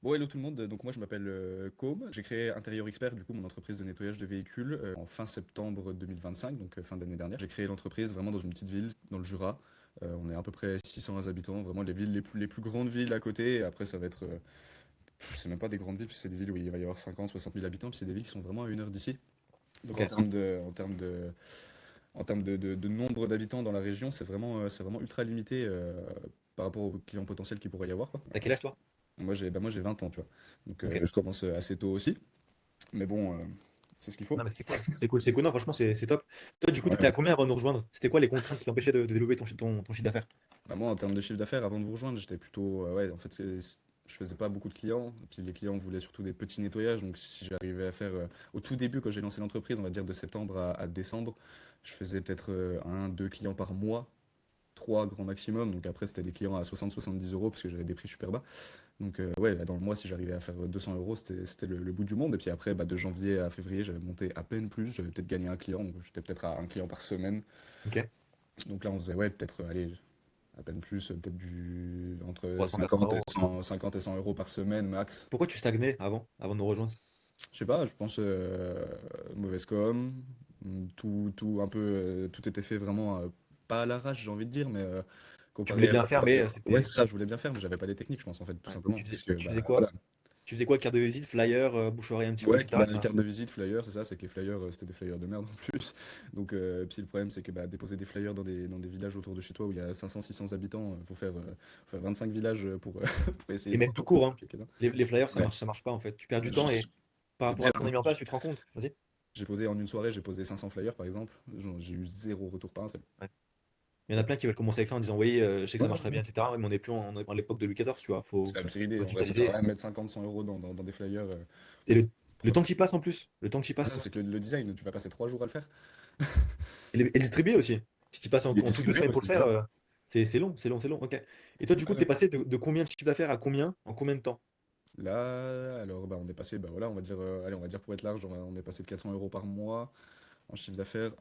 Bon, hello tout le monde. Donc moi je m'appelle Com. J'ai créé Intérieur Expert, du coup mon entreprise de nettoyage de véhicules en fin septembre 2025, donc fin d'année dernière. J'ai créé l'entreprise vraiment dans une petite ville dans le Jura. On est à peu près 600 habitants, vraiment les villes les plus grandes villes à côté. Et après ça va être, c'est même pas des grandes villes, puis c'est des villes où il va y avoir 50, 60 000 habitants, puis c'est des villes qui sont vraiment à 1 heure d'ici. Donc Ok. en termes de nombre d'habitants dans la région, c'est vraiment ultra limité par rapport aux clients potentiels qu'il pourrait y avoir, quoi. T'as quel âge toi? Moi j'ai 20 ans, tu vois. Donc Ok. je commence assez tôt aussi. Mais bon, c'est ce qu'il faut. Non mais c'est cool. C'est cool, c'est cool. Non, franchement, c'est top. Toi, du coup, t'étais Ouais. à combien avant de nous rejoindre? C'était quoi les contraintes qui t'empêchaient de développer ton chiffre d'affaires? Bah, moi, en termes de chiffre d'affaires, avant de vous rejoindre, j'étais plutôt. Ouais, en fait, je faisais pas beaucoup de clients. Et puis les clients voulaient surtout des petits nettoyages. Donc si j'arrivais à faire. Au tout début, quand j'ai lancé l'entreprise, on va dire de septembre à décembre, je faisais peut-être un, deux clients par mois. Trois grand maximum. Donc après, c'était des clients à 60-70 € parce que j'avais des prix super bas. Donc ouais, là, dans le mois, si j'arrivais à faire 200 €, c'était le bout du monde. Et puis après, bah, de janvier à février, j'avais monté à peine plus. J'avais peut-être gagné un client. Donc j'étais peut-être à un client par semaine. Ok. Donc là, on faisait, ouais, peut-être, allez, à peine plus, peut-être entre 300, 400 50 et euros. 100, 50 et 100 € par semaine max. Pourquoi tu stagnais avant de nous rejoindre? Je sais pas, je pense mauvaise com, tout était fait vraiment pas à l'arrache, j'ai envie de dire, mais Tu voulais comparé bien faire, mais ouais, c'était. ça, je voulais bien faire, mais j'avais pas les techniques, je pense, en fait, tout Ouais. simplement. Parce que, Tu faisais bah quoi? voilà. Tu faisais quoi? Carte de visite, flyer, bouche-oreille un petit peu, Ouais, etc. bah, C'est les ça? cartes de visite, flyers, c'est ça, c'est que les flyers, c'était des flyers de merde en plus. Donc, puis le problème, c'est que bah, déposer des flyers dans des villages autour de chez toi où il y a 500, 600 habitants, faut faire 25 villages pour, pour essayer Et de même tout proposer court, hein. quelques-uns. Les flyers, Ouais. ça marche pas en fait. Tu perds du Je, temps je- et par je vais te rapport à dire, ce qu'on hein, a mis en place, tu te rends compte. Vas-y. j'ai posé en une soirée, j'ai posé 500 flyers par exemple. J'ai eu zéro retour par un seul. Ouais. Il y en a plein qui veulent commencer avec ça en disant oui, je sais que ça Ouais, marcherait bien, ouais. etc. Ouais, mais on est pas à l'époque de Louis XIV, tu vois. C'est la pire idée. Faut En vrai, ça sert digitaliser. à rien de mettre 50, 100 € dans des flyers. Et le Pour- temps qui passe en plus, le temps qui C'est ça, passe. c'est que le design, tu vas passer 3 jours à le faire. Et le distribuer aussi. Si tu passes Il est en tout deux distribué semaines pour aussi, le c'est faire, ça. c'est long, c'est long, c'est long. Ok. Et toi, du coup, Ouais, t'es ouais. passé de combien de chiffre d'affaires à combien en combien de temps? Là, alors, bah, on est passé, bah voilà, on va dire, allez, on va dire pour être large, on est passé de 400 € par mois en chiffre d'affaires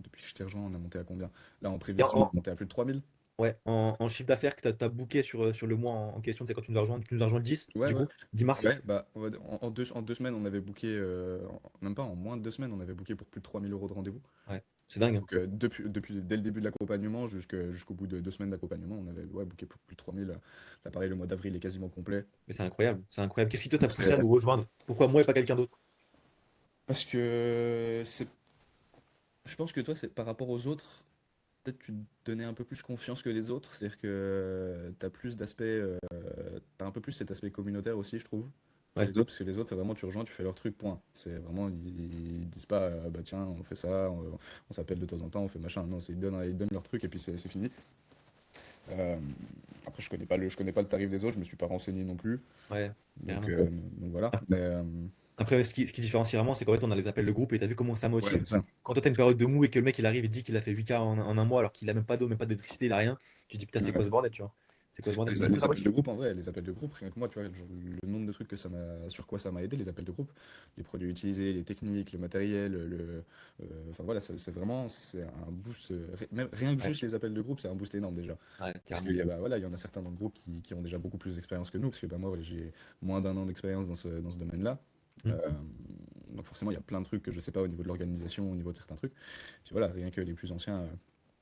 depuis que je t'ai rejoint, on a monté à combien? Là, en Et prévision, on est monté à plus de 3000. ouais, en chiffre d'affaires que tu as booké sur le mois en question, c'est quand tu nous as rejoint le 10, Ouais, du ouais. coup, 10 mars. Ouais, bah, en deux semaines, on avait booké, même pas en moins de 2 semaines, on avait booké pour plus de 3000 € de rendez-vous. Ouais, c'est dingue, hein. Donc, dès le début de l'accompagnement jusqu'au bout de 2 semaines d'accompagnement, on avait ouais, booké pour plus de 3000. Là, pareil, le mois d'avril est quasiment complet. Mais c'est incroyable, c'est incroyable. Qu'est-ce qui toi t'a poussé à C'est- nous rejoindre? Pourquoi moi et pas quelqu'un d'autre? Parce que je pense que toi, c'est par rapport aux autres, peut-être tu te donnais un peu plus confiance que les autres. C'est-à-dire que tu as plus d'aspect, t'as un peu plus cet aspect communautaire aussi, je trouve, que Ouais, les autres. Parce que les autres, c'est vraiment tu rejoins, tu fais leur truc, point. C'est vraiment, ils disent pas, bah tiens, on fait ça, on s'appelle de temps en temps, on fait machin. Non, ils donnent leur truc et puis c'est fini. Euh, Après, je connais pas le tarif des autres, je me suis pas renseigné non plus. ouais, Donc, carrément. euh, donc voilà. Mais Après, ce qui différencie vraiment, c'est qu'en fait, on a les appels de groupe et t'as vu comment ça ouais, c'est motive. ça. Quand toi, t'as une période de mou et que le mec, il arrive et dit qu'il a fait 8K en un mois alors qu'il a même pas d'eau, même pas d'électricité, il a rien, tu te dis putain, c'est quoi Ouais. ce bordel, tu vois? C'est quoi ce bordel? Les, Du coup, les ça appels motive. de groupe, en vrai, les appels de groupe, rien que moi, tu vois, le nombre de trucs sur quoi ça m'a aidé, les appels de groupe, les produits utilisés, les techniques, le matériel, enfin voilà, c'est un boost, même, rien que Ouais, juste les appels de groupe, c'est un boost énorme déjà. ouais, Parce carrément. qu'il y a, bah, voilà, il y en a certains dans le groupe qui ont déjà beaucoup plus d'expérience que nous, parce que bah, moi, voilà, j'ai moins d'un an d'expérience dans ce domaine-là. Hmm. Euh, donc forcément, il y a plein de trucs que je sais pas au niveau de l'organisation, au niveau de certains trucs. Puis voilà, rien que les plus anciens.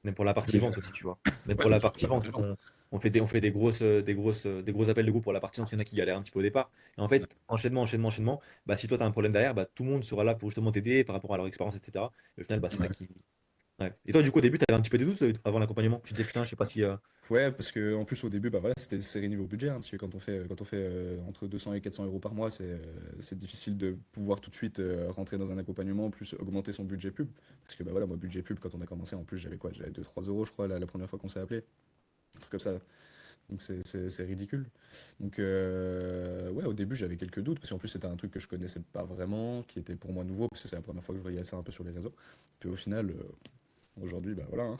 Même pour la partie Déjà. vente aussi, tu vois. Même Ouais, pour la surtout partie la vente, partie vente. on fait des gros appels de groupe pour la partie vente. Il y en a qui galèrent un petit peu au départ. Et en fait, enchaînement, bah, si toi, tu as un problème derrière, bah, tout le monde sera là pour justement t'aider par rapport à leur expérience, etc. Et au final, bah, c'est ça Ouais. qui. Ouais. Et toi, du coup, au début, tu avais un petit peu des doutes avant l'accompagnement. Tu te disais, putain, je sais pas si. Ouais, parce que en plus au début, bah voilà, c'était serré niveau budget, hein, parce que quand on fait entre 200 et 400 € par mois, c'est difficile de pouvoir tout de suite rentrer dans un accompagnement, plus augmenter son budget pub. Parce que bah voilà, moi budget pub quand on a commencé, en plus j'avais quoi? J'avais 2-3 € je crois la première fois qu'on s'est appelé, un truc comme ça. Donc c'est ridicule. Donc ouais, au début j'avais quelques doutes, parce qu'en plus c'était un truc que je connaissais pas vraiment, qui était pour moi nouveau, parce que c'est la première fois que je voyais ça un peu sur les réseaux. Puis au final, aujourd'hui, bah voilà, hein.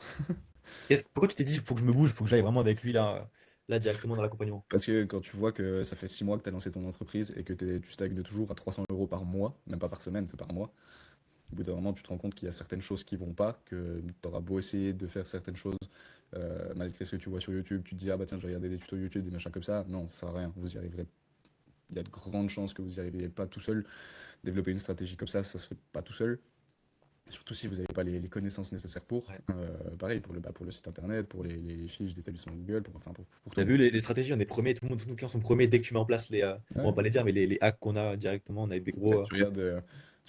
Pourquoi tu t'es dit, il faut que je me bouge, il faut que j'aille vraiment avec lui là directement dans l'accompagnement? Parce que quand tu vois que ça fait 6 mois que tu as lancé ton entreprise et que tu stagnes toujours à 300 € par mois, même pas par semaine, c'est par mois, au bout d'un moment, tu te rends compte qu'il y a certaines choses qui vont pas, que tu auras beau essayer de faire certaines choses Malgré ce que tu vois sur YouTube, tu te dis, ah bah tiens, je vais regarder des tutos YouTube, des machins comme ça. Non, ça sert à rien. Vous y arriverez. Il y a de grandes chances que vous n'y arriviez pas tout seul. Développer une stratégie comme ça se fait pas tout seul. Surtout si vous n'avez pas les connaissances nécessaires pour. Ouais. Pareil pour le site internet, pour les fiches d'établissement Google, pour T'as tout. vu les stratégies, on est premiers, tout le monde, tous nos clients sont premiers dès que tu mets en place on va Ouais. pas les dire, mais les hacks qu'on a directement, on a des gros.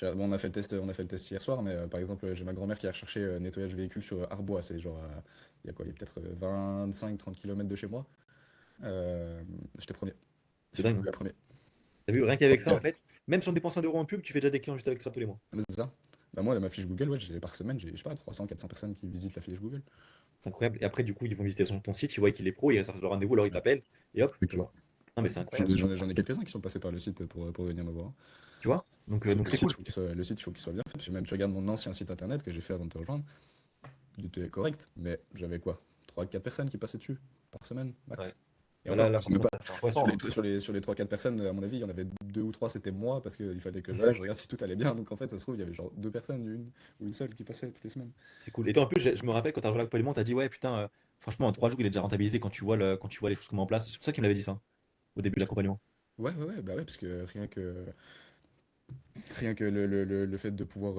Bon, on a fait le test hier soir, mais par exemple, j'ai ma grand-mère qui a recherché nettoyage véhicule sur Arbois. C'est genre, il y a quoi, il y a peut-être 25-30 km de chez moi. J'étais premier. C'est Fiche dingue, hein. Google premier. T'as vu, rien qu'avec ça, en Ouais. fait, même si on dépense 1 euro en pub, tu fais déjà des clients juste avec ça tous les mois. Mais c'est ça. Bah, moi, ma fiche Google, ouais, par semaine, j'ai, je sais pas, 300-400 personnes qui visitent la fiche Google. C'est incroyable. Et après, du coup, ils vont visiter ton site, ils voient qu'il est pro, ils réservent leur rendez-vous, alors ils t'appellent, et hop, tu Exactement. vois. Non, mais c'est incroyable. J'en ai quelques-uns qui sont passés par le site pour venir me voir. Tu vois? Donc, Parce que donc c'est cool. le site, il faut qu'il soit bien fait. Parce que même tu regardes mon ancien site internet que j'ai fait avant de te rejoindre, il était correct. Mais j'avais quoi? 3-4 personnes qui passaient dessus par semaine, Ouais. max. Et Voilà, encore, là, je par sais même contre, pas. ça fait un poisson, hein. Sur les 3-4 personnes, à mon avis, il y en avait 2 ou 3, c'était moi, parce qu'il fallait que je regarde si tout allait bien. Donc en fait, ça se trouve, il y avait genre 2 personnes, une ou une seule qui passait toutes les semaines. C'est cool. Et toi, en plus, je me rappelle quand tu as rejoint l'accompagnement, tu as dit, ouais, putain, franchement, en 3 jours, il est déjà rentabilisé quand tu vois les choses qu'on met en place. C'est pour ça qu'il me l'avait dit ça, au début de l'accompagnement. Ouais, bah ouais, parce que rien que le fait de pouvoir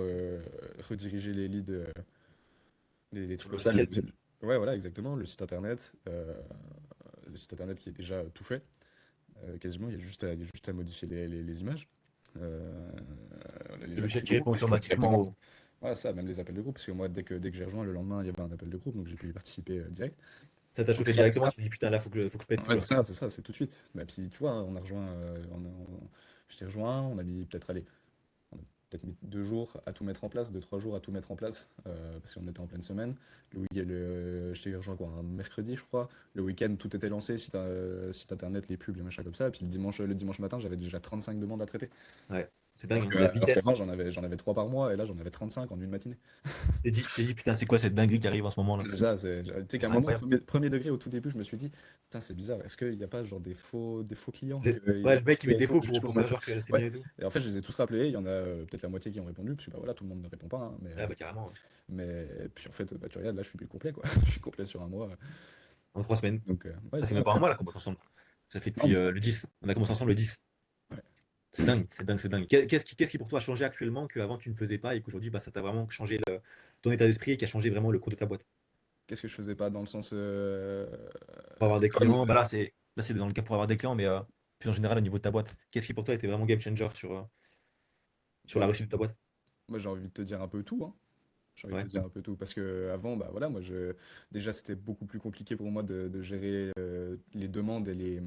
rediriger les leads, les Sur trucs le comme ça. logiciel. Ouais, voilà, exactement. Le site internet qui est déjà tout fait. Quasiment, il y a juste à modifier les images. Euh, Le les appels logiciel de qui groupe, répond parce que automatiquement directement. au. Voilà, ça, même les appels de groupe, parce que moi, dès que j'ai rejoint, le lendemain, il y avait un appel de groupe, donc j'ai pu y participer direct. Ça t'a Donc chauffé rien que directement, ça. tu te dis, putain, là, faut que je pète tout, Ouais, là. c'est ça, c'est tout de suite. Mais puis, tu vois, on a rejoint, je t'ai rejoint, on a mis peut-être, allez, on a peut-être mis 2 jours à tout mettre en place, 2-3 jours à tout mettre en place, parce qu'on était en pleine semaine. Je t'ai rejoint quoi, un mercredi, je crois. Le week-end, tout était lancé, site internet, les pubs, les machins comme ça. Et puis le dimanche matin, j'avais déjà 35 demandes à traiter. Ouais, c'est dingue, hein. La Alors vitesse. qu'avant, j'en avais 3 par mois, et là, j'en avais 35 en une matinée. Je t'ai dit, putain, c'est quoi cette dinguerie qui arrive en ce moment, là? C'est ça, tu sais qu'à un C'est moment, incroyable. premier degré, au tout début, je me suis dit, putain, c'est bizarre, est-ce qu'il n'y a pas genre des faux clients Ouais, le mec, il met qui des faux répondent juste pour pour faire me. genre que c'est Ouais. bien et tout. Et en fait, je les ai tous rappelés, il y en a peut-être la moitié qui ont répondu, parce que bah, voilà, tout le monde ne répond pas, hein, Ouais, bah, carrément, ouais. mais puis en fait, bah, tu regardes, là, je suis plus complet, quoi. Je suis complet sur un mois. En 3 semaines. Donc, ouais, Ça c'est fait ça. même pas un mois, là, qu'on bosse ensemble. Ça fait Non, depuis le 10. On a commencé ensemble le 10. ouais. C'est dingue, c'est dingue, c'est dingue. Qu'est-ce qui pour toi a changé actuellement qu'avant tu ne faisais pas et qu'aujourd'hui, bah, ça t'a vraiment changé ton état d'esprit et qui a changé vraiment le cours de ta boîte? Qu'est-ce que je faisais pas dans le sens Pour avoir des comme. clients, bah là c'est dans le cas pour avoir des clients, mais plus en général au niveau de ta boîte. Qu'est-ce qui pour toi était vraiment game changer sur la Bah, réussite de ta boîte? moi, j'ai envie de te dire un peu tout, hein. J'ai envie de Ouais, te dire un peu tout. Parce que avant, bah voilà, déjà c'était beaucoup plus compliqué pour moi de gérer les demandes et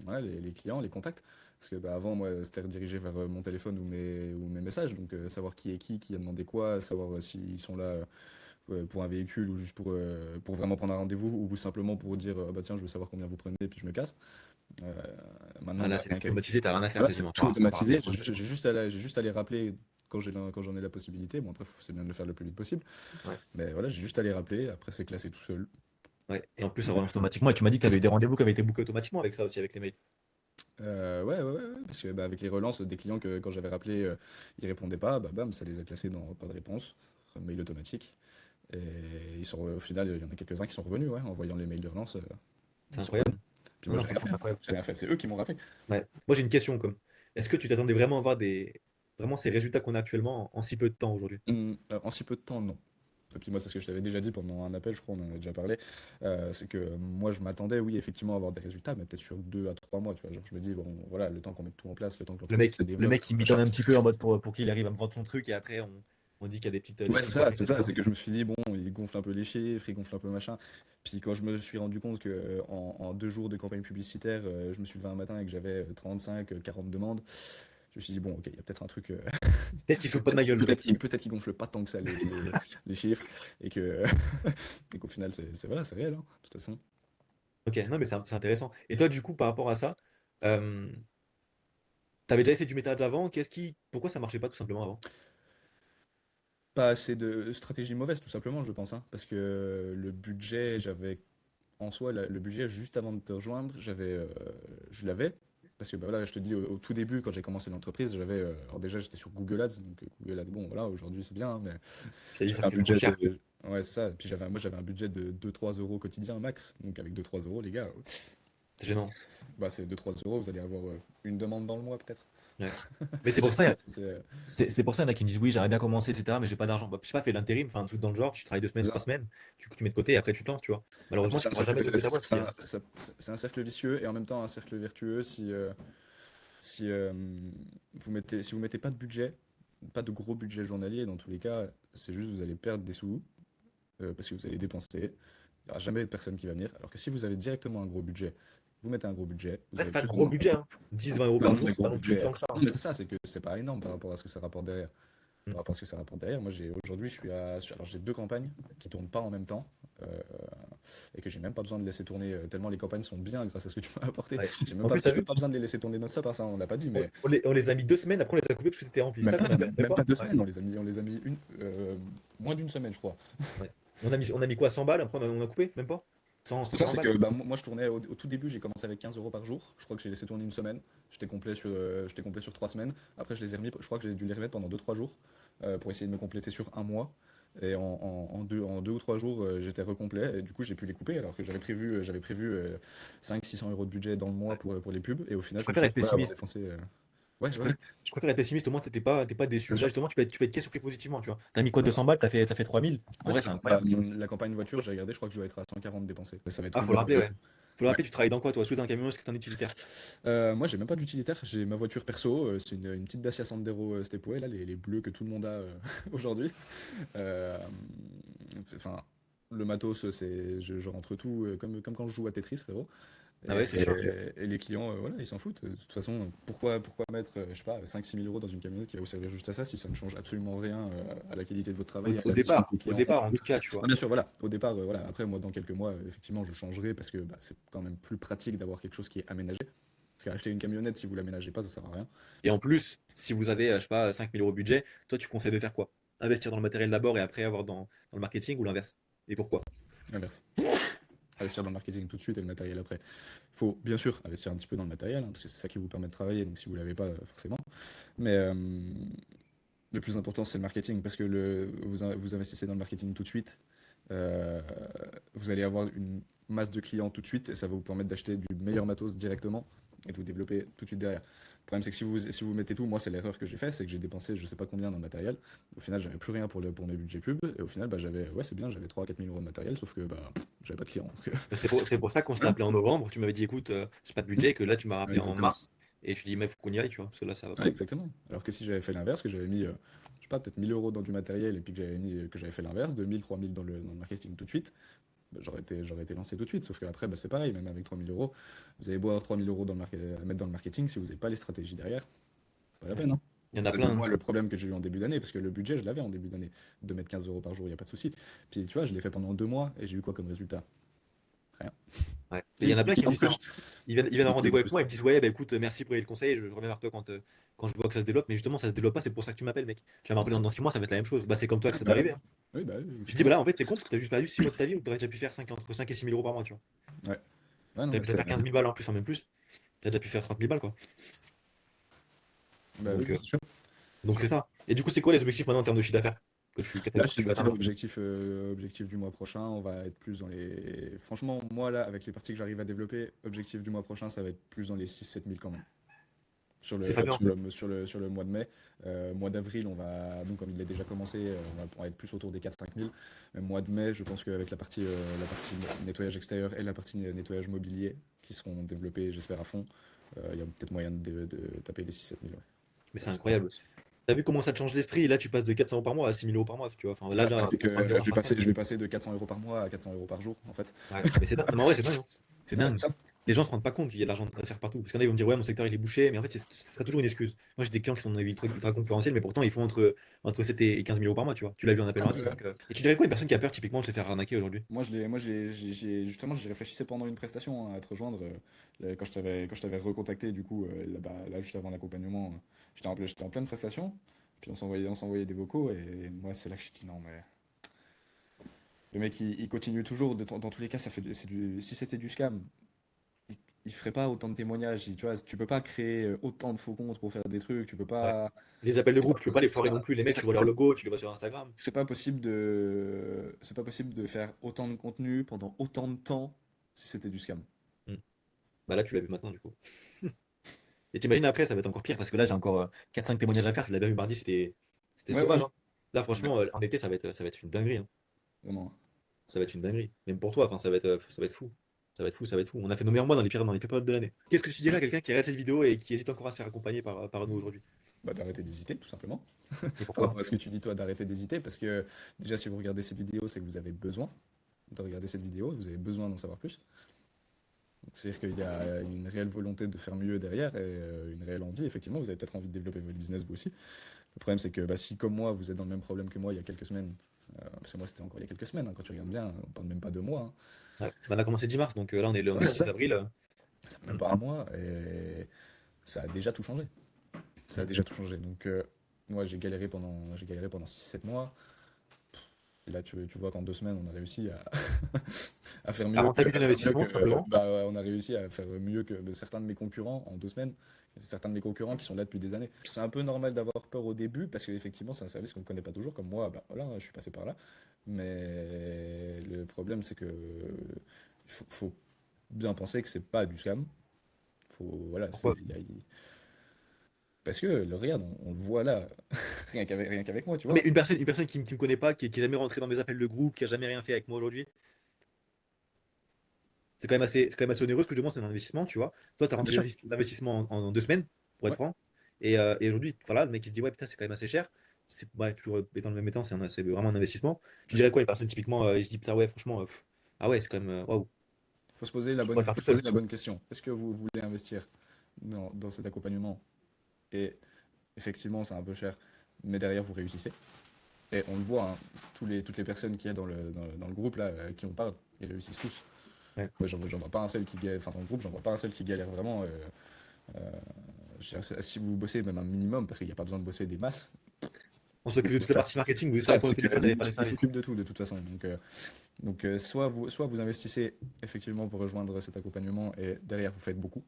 voilà, les clients, les contacts. Parce que bah, avant, moi, c'était redirigé vers mon téléphone ou mes messages. Donc savoir qui est qui a demandé quoi, savoir s'ils sont là pour un véhicule ou juste pour vraiment prendre un rendez-vous ou simplement pour dire ah bah tiens, je veux savoir combien vous prenez et puis je me casse. Euh, Maintenant, ah, là bah, c'est rien tout qu'avec. automatisé, t'as rien à faire Voilà, c'est quasiment. tout À part appeler automatisé. le producteur. J'ai juste à les rappeler quand j'en ai la possibilité. Bon, après, c'est bien de le faire le plus vite possible. Ouais, Mais voilà, j'ai juste à les rappeler. Après, c'est classé tout seul. ouais. Et en plus, ça relance automatiquement. Et tu m'as dit que tu avais eu des rendez-vous qui avaient été bookés automatiquement avec ça aussi, avec les mails. Ouais, parce que bah, avec les relances des clients que quand j'avais rappelé, ils répondaient pas, bah bam, ça les a classés dans pas de réponse, mail automatique. Et au final, il y en a quelques-uns qui sont revenus, ouais, en voyant les mails de relance, C'est ils sont incroyable. revenus. Puis Non, moi, non, franchement, c'est incroyable. j'ai rien fait, c'est eux qui m'ont rappelé. Ouais. Moi, j'ai une question comme. Est-ce que tu t'attendais vraiment à avoir vraiment ces résultats qu'on a actuellement en si peu de temps aujourd'hui? En si peu de temps, non. Et puis moi, c'est ce que je t'avais déjà dit pendant un appel, je crois, on en a déjà parlé. C'est que moi, je m'attendais, oui, effectivement, à avoir des résultats, mais peut-être sur 2 à 3 mois, tu vois. Genre, je me dis, bon, voilà, le temps qu'on mette tout en place, le temps que Le l'entreprise mec, se le développe, mec il machin. mitonne un petit peu en mode pour qu'il arrive à me vendre son truc et après on dit qu'il y a des Ouais, petits couacs, c'est ça, etc. c'est que je me suis dit, bon, il gonfle un peu les chiffres, il gonfle un peu machin. Puis quand je me suis rendu compte que en 2 jours de campagne publicitaire, je me suis levé un matin et que j'avais 35, 40 demandes, je me suis dit, bon, ok, il y a peut-être un truc, Peut-être qu'il se fout pas de ma gueule, le mec. peut-être qu'il gonfle pas tant que ça les chiffres, et que et qu'au final, voilà, c'est réel, hein, de toute façon. Ok, non, mais c'est intéressant. Et toi, du coup, par rapport à ça, euh, t'avais déjà essayé du méta avant. Pourquoi ça marchait pas tout simplement avant? Pas assez de stratégie mauvaise, tout simplement, je pense, hein, parce que le budget, en soi, le budget, juste avant de te rejoindre, je l'avais. Parce que bah, voilà, je te dis, au tout début, quand j'ai commencé l'entreprise, alors déjà, j'étais sur Google Ads. Donc Google Ads, bon, voilà, aujourd'hui, c'est bien, hein, mais Je t'ai dit, ça j'avais me un coûtait trop budget cher. Ouais, c'est ça. Et puis moi, j'avais un budget de 2-3 € quotidien max. Donc avec 2-3 €, les gars, C'est gênant. c'est 2-3 €, vous allez avoir une demande dans le mois peut-être. Ouais. Mais c'est pour ça, C'est euh, c'est pour ça, il y en a qui me disent oui, j'aimerais bien commencer, etc., mais j'ai pas d'argent. Bah, je sais pas, fais l'intérim, enfin un truc dans le genre, tu travailles 2 semaines, c'est 3 ça. semaines, tu mets de côté et après tu te lances, tu vois. En plus, Malheureusement, tu pourras jamais développer ta boîte si. c'est un cercle vicieux et en même temps un cercle vertueux si si vous mettez pas de budget, pas de gros budget journalier dans tous les cas, c'est juste vous allez perdre des sous parce que vous allez dépenser. Il n'y aura jamais de personne qui va venir. Alors que si vous avez directement un gros budget, vous mettez un gros budget, vous Après, c'est avez pas un plus de gros monde. budget, hein. 10-20 € Non, par mais jour, c'est gros pas non plus budget. tant que ça, Non, hein. mais c'est ça, c'est que c'est pas énorme par rapport à ce que ça rapporte derrière. Mm. Par rapport à ce que ça rapporte derrière, moi aujourd'hui je suis alors j'ai deux campagnes qui tournent pas en même temps euh, et que j'ai même pas besoin de laisser tourner tellement les campagnes sont bien grâce à ce que tu m'as apporté. Ouais. J'ai même En pas, plus, t'as j'ai même vu, pas besoin de les laisser tourner non-stop, hein, ça on l'a pas dit, on, mais on les a mis 2 semaines, après on les a coupés parce que c'était rempli. C'est même ça pas, qu'on a fait, même pas d'accord? deux Ouais. semaines, on les a mis moins d'une semaine je crois. Ouais. On a mis quoi, 100 balles, après on a coupé, même pas? 100, Ça, 150 c'est balles. que bah, moi je tournais au tout début, j'ai commencé avec 15 € par jour. Je crois que j'ai laissé tourner une semaine. J'étais complet sur 3 semaines. Après, je les ai remis, je crois que j'ai dû les remettre pendant 2-3 jours pour essayer de me compléter sur un mois. Et en 2 ou 3 jours, j'étais recomplet. Et du coup, j'ai pu les couper alors que j'avais prévu 500-600 € de budget dans le mois pour les pubs. Et au final, Je je me préfère suis être retrouvé à avoir pessimiste. dépensé. Ouais, Je ouais, préfère, je préfère être pessimiste, au moins t'es pas bien déçu. Là sûr. justement, tu peux être que surpris positivement, tu vois. T'as mis quoi, C'est ça. 200 balles, t'as fait 3000. En Ouais, vrai, c'est c'est ça. Bah, incroyable. la campagne voiture, j'ai regardé, je crois que je dois être à 140 dépensés. Ça va être Ah, faut combien le rappeler, pour. ouais. Faut le Ouais. rappeler, tu travailles dans quoi, toi? Soit dans un camion, est-ce que t'es un utilitaire? Moi, j'ai même pas d'utilitaire, j'ai ma voiture perso, c'est une petite Dacia Sandero Stepway, là, les bleus que tout le monde a aujourd'hui. Euh, Enfin, le matos, je rentre tout comme quand je joue à Tetris, frérot. Ah Et, ouais, c'est sûr. et les clients, voilà, ils s'en foutent. De toute façon, pourquoi mettre, je sais pas, 5-6 000 € dans une camionnette qui va vous servir juste à ça si ça ne change absolument rien à la qualité de votre Au, travail et à au la vision que départ, les au clients ont. départ, en tout cas, tu Ah, vois. bien sûr, voilà, au départ, voilà. Après, moi, dans quelques mois, effectivement, je changerai parce que bah, c'est quand même plus pratique d'avoir quelque chose qui est aménagé. Parce qu'acheter une camionnette, si vous l'aménagez pas, ça sert à rien. Et en plus, si vous avez, je sais pas, 5 000 € de budget, toi, tu conseilles de faire quoi? Investir dans le matériel d'abord et après avoir dans le marketing ou l'inverse? Et pourquoi? L'inverse. Investir dans le marketing tout de suite et le matériel après. Il faut bien sûr investir un petit peu dans le matériel, hein, parce que c'est ça qui vous permet de travailler, donc si vous l'avez pas, forcément. Mais le plus important, c'est le marketing, parce que vous investissez dans le marketing tout de suite, euh, vous allez avoir une masse de clients tout de suite, et ça va vous permettre d'acheter du meilleur matos directement, et de vous développer tout de suite derrière. Le problème, c'est que si vous mettez tout, moi, c'est l'erreur que j'ai fait, c'est que j'ai dépensé je sais pas combien dans le matériel. Au final, j'avais plus rien pour mes budgets pub, et au final, bah, ouais, c'est bien, j'avais 3 à 4 000 € de matériel, sauf que bah, j'avais pas de clients. Donc, C'est pour ça qu'on s'est voilà. appelé en novembre. Tu m'avais dit, écoute, j'ai pas de budget, et que là, tu m'as Ouais, rappelé en exactement. mars. Et je te dis, mais faut qu'on y aille, tu vois, parce que là, ça va Ouais, pas. exactement. Alors que si j'avais fait l'inverse, que j'avais mis, je sais pas, peut-être 1 000 € dans du matériel et puis que j'avais fait l'inverse, 2 000, 3 000 dans le marketing tout de suite, bah, j'aurais été lancé tout de suite. Sauf qu'après, bah, c'est pareil, même avec 3 000 €, vous avez beau avoir 3 000 € à mettre dans le marketing, si vous n'avez pas les stratégies derrière, c'est pas la Ouais. peine. Hein. Il y en a C'est comme plein. moi le problème que j'ai eu en début d'année, parce que le budget, je l'avais en début d'année, de mettre 15 € par jour, il n'y a pas de souci. Puis tu vois, je l'ai fait pendant 2 mois et j'ai eu quoi comme résultat? Rien. Ouais. Et il y Si, en a plein qui me en disent ça, plus. hein. Ils viennent en Si, en rendez-vous avec plus. moi, ils me disent, ouais, bah écoute, merci pour les conseils, je reviens vers toi quand je vois que ça se développe, mais justement, ça se développe pas, c'est pour ça que tu m'appelles, mec. Tu vas me rappeler dans 6 mois, ça va être la même chose. Bah, c'est comme toi que ça t'est Bah oui, arrivé, hein. oui, bah oui, Je te dis, bah exactement. là, en fait, t'es con parce que t'as juste perdu 6 mois de ta vie où t'aurais déjà pu faire entre 5 et 6 000 € par mois, tu vois. Ouais. Ouais, non, T'aurais mais pu déjà c'est. faire 15 000 balles en plus, en même plus. T'as déjà pu faire 30 000 balles, quoi. Bah oui, Donc, c'est sûr. C'est donc sûr. c'est ça. Et du coup, c'est quoi les objectifs maintenant en termes de chiffre d'affaires Là, que tu veux atteindre? objectif du mois prochain, on va être plus dans les. Franchement, moi, là, avec les parties que j'arrive à développer, objectif du mois prochain, ça va être plus dans les 6-7 000 quand même. Sur C'est le, Fabien. sur le mois de mai. Mois d'avril, donc comme il a déjà commencé, on va être plus autour des 4-5 000. Mois de mai, je pense qu'avec la partie nettoyage extérieur et la partie nettoyage mobilier qui seront développés, j'espère, à fond, il y a peut-être moyen de taper les 6-7 000. Ouais. Mais c'est Ça serait pas mal incroyable. aussi. T'as vu comment ça te change l'esprit? Là, tu passes de 400 € par mois à 6 000 € par mois, tu vois. Enfin, là, Ça, là, c'est que 3 000 € je vais par passer, semaine. je vais passer de 400 € par mois à 400 € par jour, en fait. Ouais, mais c'est dingue. Non, mais en vrai, c'est dingue, hein. C'est Ouais, c'est dingue. ça. Les gens se rendent pas compte qu'il y a de l'argent à se faire partout. Parce qu'il y en a, ils vont me dire, ouais, mon secteur, il est bouché. Mais en fait, ce sera toujours une excuse. Moi, j'ai des clients qui sont dans des ultra, ultra concurrentiels, mais pourtant, ils font entre 7 et 15 000 € par mois, tu vois. Tu l'as vu en appel Ah, mardi. ouais. Donc, Et tu dirais quoi à une personne qui a peur, typiquement, de se faire arnaquer aujourd'hui? Justement, j'y réfléchissais pendant une prestation à te rejoindre quand je t'avais recontacté, du coup, là, juste avant l'accompagnement, j'étais en pleine prestation, puis on s'envoyait des vocaux, et moi, c'est là que je dit non, mais le mec, il continue toujours, dans tous les cas, si c'était du scam, il ferait pas autant de témoignages. Tu vois, tu peux pas créer autant de faux comptes pour faire des trucs. Tu peux Ouais. pas. Les appels de C'est pas, groupe, tu peux pas les c'est foirer non pas- plus. Les mecs, tu c'est- vois leur c'est- logo, tu les vois sur Instagram. c'est pas possible de faire autant de contenu pendant autant de temps si c'était du scam. Hmm. Bah là, tu l'as vu maintenant, du coup. Et t'imagines après, ça va être encore pire parce que là, j'ai encore 4-5 témoignages à faire. Tu l'as bien vu mardi, c'était Ouais, sauvage, ouais. hein. Là, Ouais, franchement, en été, ça va être une dinguerie, hein. vraiment. Ça va être une dinguerie. Même pour toi, enfin, ça va être fou. Ça va être fou, ça va être fou. On a fait nos meilleurs mois dans les pires périodes de l'année. Qu'est-ce que tu dirais à quelqu'un qui regarde cette vidéo et qui hésite encore à se faire accompagner par nous aujourd'hui? Bah, d'arrêter d'hésiter, tout simplement. Et Par pourquoi? rapport à ce que tu dis, toi, d'arrêter d'hésiter, parce que déjà, si vous regardez ces vidéos, c'est que vous avez besoin de regarder cette vidéo, vous avez besoin d'en savoir plus. Donc, c'est-à-dire qu'il y a une réelle volonté de faire mieux derrière et une réelle envie. Effectivement, vous avez peut-être envie de développer votre business vous aussi. Le problème, c'est que bah, si, comme moi, vous êtes dans le même problème que moi il y a quelques semaines, parce que moi, c'était encore il y a quelques semaines, hein, quand tu regardes bien, on parle même pas de mois, hein. Ouais. Bah, on a commencé le 10 mars, donc là, on est Ouais, le c'est 6 ça. avril. Ça fait même pas un mois, et ça a déjà tout changé. Ça a Mm. déjà tout changé. Donc, moi, j'ai galéré pendant 6 7 mois. Là, tu vois qu'en 2 semaines, on a réussi à faire À mieux que, rentabiliser l'investissement, tout simplement. bah, ouais, on a réussi à faire mieux que certains de mes concurrents en 2 semaines. Certains de mes concurrents qui sont là depuis des années. C'est un peu normal d'avoir peur au début parce qu'effectivement, c'est un service qu'on ne connaît pas toujours. Comme moi, bah, voilà, je suis passé par là. Mais le problème, c'est que il faut bien penser que c'est pas du scam. Voilà, Pourquoi? parce que regarde, on le voit là, rien qu'avec moi, tu Mais vois. une personne qui me connaît pas, qui est jamais rentré dans mes appels de groupe, qui a jamais rien fait avec moi aujourd'hui, c'est quand même assez onéreux ce que je demande, c'est un investissement, tu vois. Toi, tu as Bien rentré sûr. l'investissement en 2 semaines, pour être Ouais. franc. Et aujourd'hui, voilà, le mec il se dit, ouais, putain, c'est quand même assez cher. Ouais, toujours étant le même étant, c'est vraiment un investissement. Tu Bien dirais sûr. quoi, les personnes typiquement, il se dit, putain, ouais, franchement, ah ouais, c'est quand même, waouh, Faut se poser la je pourrais bonne, le faire faut tout se poser seul. la bonne question. Est-ce que vous voulez investir dans cet accompagnement? Et effectivement, c'est un peu cher, mais derrière, vous réussissez. Et on le voit, hein, toutes les personnes qu'il y a dans le groupe là, qui on parle, ils réussissent tous. Ouais. Moi, j'en vois pas un seul qui galère, enfin dans le groupe, j'en vois pas un seul qui galère vraiment. Euh, je veux dire, si vous bossez même un minimum, parce qu'il n'y a pas besoin de bosser des masses, On vous s'occupe de pouvez toute la faire. partie marketing, vous C'est juste à ça, répondre c'est au que téléphone, d'aller faire des il services. s'occupe de tout de toute façon. Donc, soit vous investissez effectivement pour rejoindre cet accompagnement et derrière vous faites beaucoup,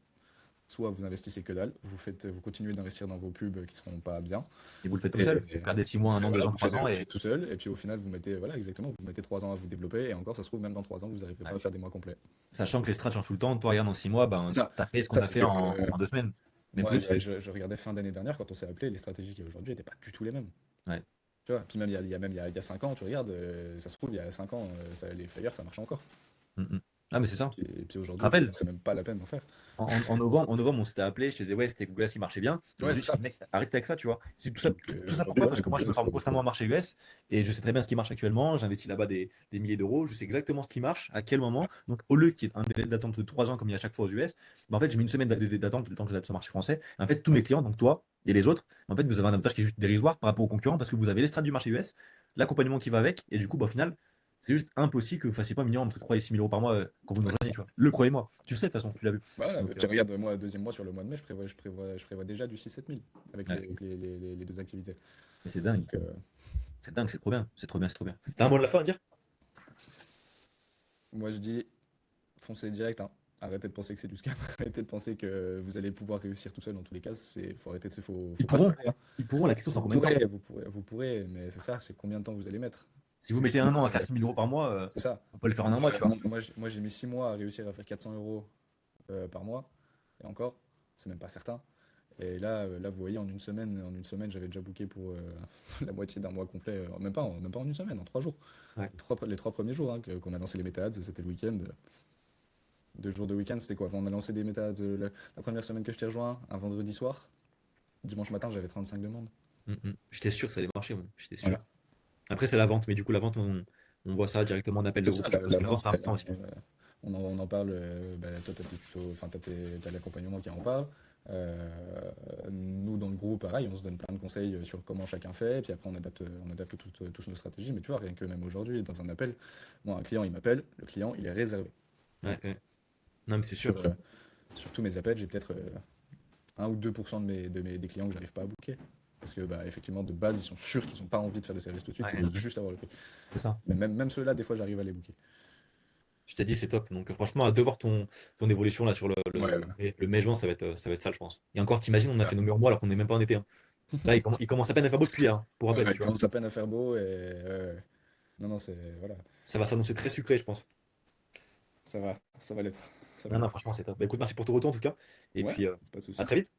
soit vous investissez que dalle, vous continuez d'investir dans vos pubs qui seront pas bien, Et vous le faites tout et seul. Vous perdez 6 mois, un an, voilà, 2 ans, vous faites, 3 ans, vous et faites tout seul, et puis au final vous mettez, voilà exactement, vous mettez 3 ans à vous développer, et encore ça se trouve même dans 3 ans vous n'arriverez pas ouais. à faire des mois complets. Sachant que les strats changent tout le temps, toi, regarde, dans 6 mois, ben, Ça, t'as fait ce qu'on ça a c'est fait que en 2 semaines, même moi plus. je regardais fin d'année dernière quand on s'est appelé, les stratégies qu'il y a aujourd'hui n'étaient pas du tout les mêmes. Ouais. Tu vois, puis même il y a 5 ans, tu regardes, ça se trouve il y a 5 ans, les flyers ça marchait encore. Mm, mm. Ah, mais c'est ça. Et puis Tu te aujourd'hui, rappelles? c'est même pas la peine d'en faire. En novembre, on s'était appelé, je te disais, ouais, c'était Google qui marchait bien. Et Ouais, aujourd'hui, c'est je ça. dis, mec, arrête avec ça, tu vois. C'est tout ça, Donc tout ça aujourd'hui, pourquoi? voilà, Parce que moi, je me Google, forme constamment au marché US et je sais très bien ce qui marche actuellement. J'investis là-bas des milliers d'euros. Je sais exactement ce qui marche, à quel moment. Donc, au lieu qu'il y ait un délai d'attente de 3 ans comme il y a à chaque fois aux US, bah, en fait, j'ai mis une semaine d'attente le temps que j'adapte sur le marché français. Et en fait, tous mes clients, donc toi et les autres, en fait, vous avez un avantage qui est juste dérisoire par rapport aux concurrents parce que vous avez les strates du marché US, l'accompagnement qui va avec, et du coup, bah, au final, c'est juste impossible que vous fassiez pas un minimum entre 3 et 6 000 euros par mois quand vous nous ouais, c'est rejoignez, ça. tu vois. Le premier mois. Tu le sais, de toute façon, tu l'as vu. Voilà, Donc, puis regarde, moi, deuxième mois sur le mois de mai, je prévois déjà du 6 7 000 avec ouais. les deux activités. Mais c'est dingue. Donc, C'est dingue, c'est trop bien. C'est trop bien, c'est trop bien. T'as un mot de la fin à dire? moi, je dis, foncez direct, hein. Arrêtez de penser que c'est du scam. Arrêtez de penser que vous allez pouvoir réussir tout seul dans tous les cas. Faut arrêter de se. Faut Ils pas se pourront. leurrer, hein. Ils pourront. La question, c'est en Vous combien de temps? pourrez, vous pourrez, vous pourrez, mais c'est ça, c'est combien de temps vous allez mettre. Si Parce vous que mettez si, un an à faire 6 000 euros par mois, c'est ça. on peut le faire en un mois, tu vois. Moi, j'ai mis 6 mois à réussir à faire 400 euros par mois. Et encore, c'est même pas certain. Et là, vous voyez, en une semaine, j'avais déjà booké pour la moitié d'un mois complet. Même pas en une semaine, en 3 jours. Ouais. Les trois premiers jours, hein, qu'on a lancé les méta-ads, c'était le week-end. 2 jours de week-end, c'était quoi? Enfin, on a lancé des méta-ads la première semaine que je t'ai rejoint, un vendredi soir. Dimanche matin, j'avais 35 demandes. J'étais sûr que ça allait marcher, moi. J'étais sûr. Voilà. Après, c'est la vente. Mais du coup, la vente, on voit ça directement en appel C'est de ça, groupe, tu vois. Parce la que la vente, vente, c'est important aussi. on en parle. Bah, toi, t'as l'accompagnement qui en parle. Nous, dans le groupe, pareil, on se donne plein de conseils sur comment chacun fait, puis après, on adapte tous nos stratégies. Mais tu vois, rien que même aujourd'hui, dans un appel, moi, un client, il m'appelle, le client, il est réservé. Ouais, ouais. Non, mais c'est sûr. Sur tous mes appels, j'ai peut-être 1 ou 2% des clients que j'arrive pas à booker. Parce que, bah, effectivement, de base, ils sont sûrs qu'ils n'ont pas envie de faire le service tout de suite, Ouais, ils veulent juste avoir le prix. c'est ça. Mais même ceux-là, des fois, j'arrive à les booker. Je t'ai dit, c'est top. Donc, franchement, hâte de voir ton évolution là sur Ouais, le mai-juin, ça va être ça, je pense. Et encore, t'imagines, on a fait ouais. nos murs mois alors qu'on n'est même pas en été, hein. Là, il commence à peine à faire beau depuis hier, hein, pour rappel, Ouais, tu il vois. commence à peine à faire beau et non, non, c'est voilà, Ça va s'annoncer très sucré, je pense. ça va l'être, ça va Non, non, l'être. franchement, c'est top. Bah, écoute, merci pour ton retour en tout cas. Et Ouais, puis, pas de à souci. très vite.